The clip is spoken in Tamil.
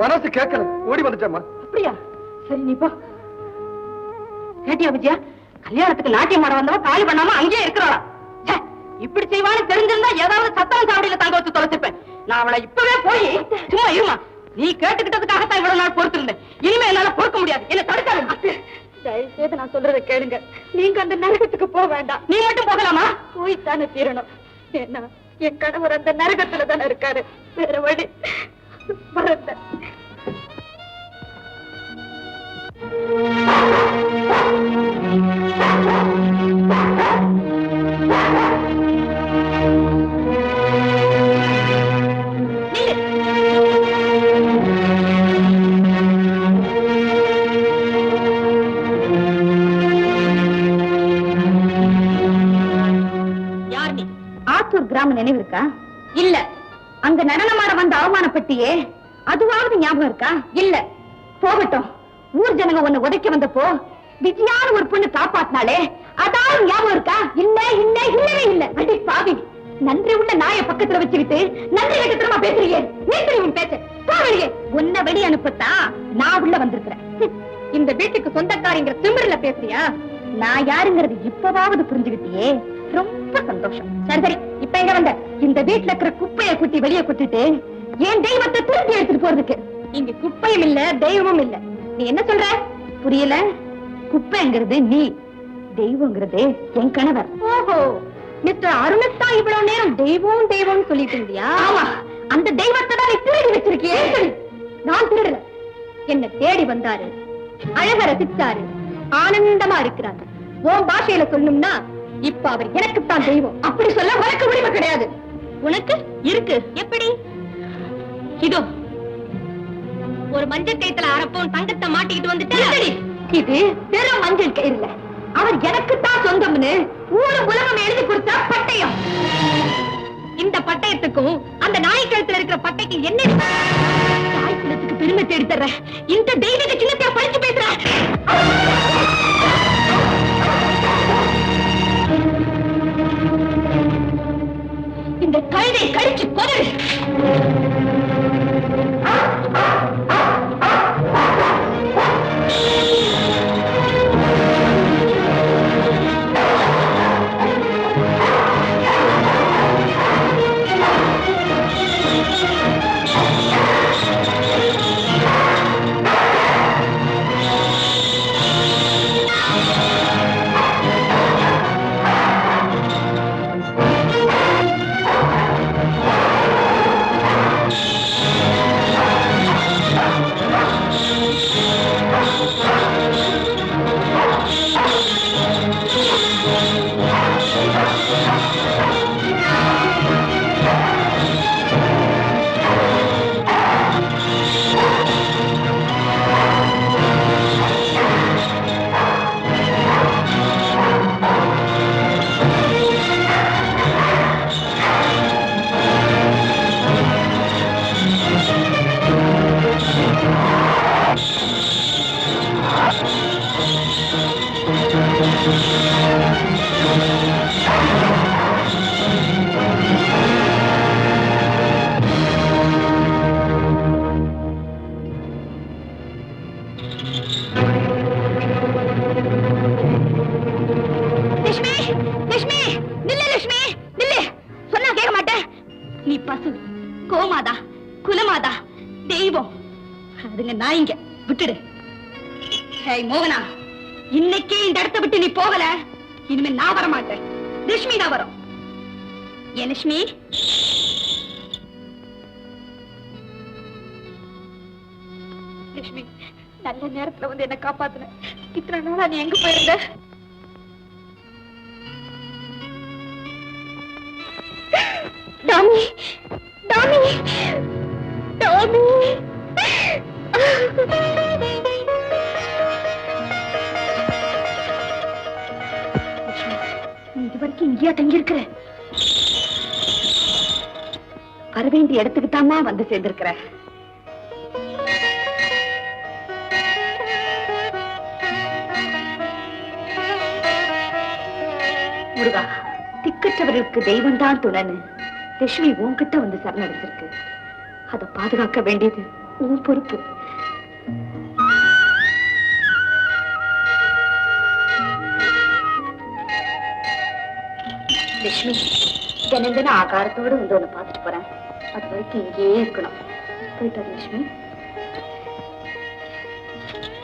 மனசு கேட்கல, ஓடி வந்துட்டேம்மா. அப்படியா? சரி நீ போ. கேட்டியா விஜயா, கல்யாணத்துக்கு நாட்டியம் ஆட வந்தவன் தாலி பண்ணாம அங்கேயே இருக்கிறாளா? இப்படி செய்வான்னு தெரிஞ்சிருந்தா ஏதாவது சத்தம் சாவடியில தங்க வச்சு தொலைச்சிருப்பேன். நான் அவளை இப்பவே போய் சும்மா இருமா. நீ கேட்டுக்கிட்டதுக்காகத்தான் இவ்வளவு நாள் பொறுத்திருந்தேன். இனிமே என்னால பொறுக்க முடியாது. என்ன தடுக்காது. தயவு செய்து நான் சொல்றதை கேளுங்க. நீங்க அந்த நரகத்துக்கு போக வேண்டாம். நீ மட்டும் போகலாமா? போய்த்தானே தீரணும். ஏன்னா என் கணவர் அந்த நரகத்துல தானே இருக்காரு. வேற வழி வரல. கிராம நினைவு இருக்கா? இல்ல. அங்க நடனமாட வந்த அவமானப்பட்டியே, அதுவாவது ஞாபகம் இருக்கா? இல்ல. போகட்டும். ஊர் ஜனங்க உன்னை உதைக்க வந்தப்போ விஜயான ஒரு பொண்ணு காப்பாத்தினாலே, அதாவது ஞாபகம் இருக்கா? இல்ல இல்ல இல்லவே இல்ல. அடி பாவி, நன்றி உள்ள நாயை பக்கத்துல வச்சுக்கிட்டு நன்றி கட்டத்தனமா பேசுறீங்க. நீ உன் பேச்ச போவழியே. உன்னை வெளியே அனுப்பத்தா நான் உள்ள வந்திருக்கிறேன். இந்த வீட்டுக்கு சொந்தக்காரிங்கிற திமிர்ல பேசுறியா? நான் யாருங்கிறது இப்பவாவது புரிஞ்சுக்கிட்டியே, ரொம்ப சந்தோஷம். சரி சரி, இப்ப எங்க வந்த? இந்த வீட்டுல இருக்கிற குப்பையை குட்டி வெளியே குட்டிட்டு என் தெய்வத்தை திருப்பி எடுத்துட்டு போறதுக்கு. இங்க குப்பையும் இல்ல, தெய்வமும் இல்ல. நீ என்ன சொல்ற? புரியல. குப்பைங்கிறது நீ, தெய்வங்கிறது என் கணவர். ஓஹோ, மிஸ்டர் அருணத்தா இவ்வளவு நேரம் தெய்வம் தெய்வம் சொல்லிட்டு இருந்தியா? ஆமா, அந்த தெய்வத்தை தான் நீ திருடி வச்சிருக்கியே. நான் திருடல. என்ன தேடி வந்தாரு, அழக ரசிச்சாரு, ஆனந்தமா இருக்கிறாரு. உன் பாஷையில சொல்லணும்னா இப்ப அவர் எனக்குத்தான் தெய்வம். அப்படி சொல்ல உனக்கு உரிமை கிடையாது. உனக்கு இருக்கு. எப்படி? இதோ ஒரு மஞ்சள் கயித்துல அரப்போன் தங்கத்தை மாட்டிக்கிட்டு வந்துட்டு, இது வெறும் மஞ்சள் கயிறுல அவர் எனக்குத்தான் சொந்தம்னு ஊரு உலகம் எழுதி கொடுத்த பட்டயம். இந்த பட்டயத்துக்கும் அந்த நாய் கழுத்துல இருக்கிற பட்டைக்கு என்ன? தாய் குலத்துக்கு பெருமை தேடி தர்ற இந்த தெய்வீக சின்னத்தை படிச்சு பேசுற. இந்த கழுதை கழிச்சு கொடு. கோமாதா, குலமாதா, தெய்வம், அதுங்க நாய்ங்க. விட்டுடு. மோகனா, இன்னைக்கே இந்த இடத்தை விட்டு நீ போகல, இனிமே நான் வர மாட்டேன். லட்சுமி தான் வரும். ஏன் லட்சுமி? லட்சுமி, நல்ல நேரத்துல வந்து என்ன காப்பாத்துன. இத்தனை நாளா நீ எங்க போயிருந்த? Tommy, Tommy, Tommy. நீ இதுவரைக்கும் இங்கேயா தங்கியிருக்கிற? வர வேண்டிய இடத்துக்கு தாமா வந்து சேர்ந்திருக்கிற. முருகா, திக்கற்றவர்களுக்கு தெய்வம் தான் துணன்னு லட்சுமி உன்கிட்ட வந்து சரணடைஞ்சிருக்கு. அதை பாதுகாக்க வேண்டியது உன் பொறுப்பு. லட்சுமி, தினம் தினம் ஆகாரத்தோடு வந்து ஒண்ணு பார்த்துட்டு போறேன். அது வரைக்கும் இங்கேயே இருக்கணும். போயிட்டு லட்சுமி.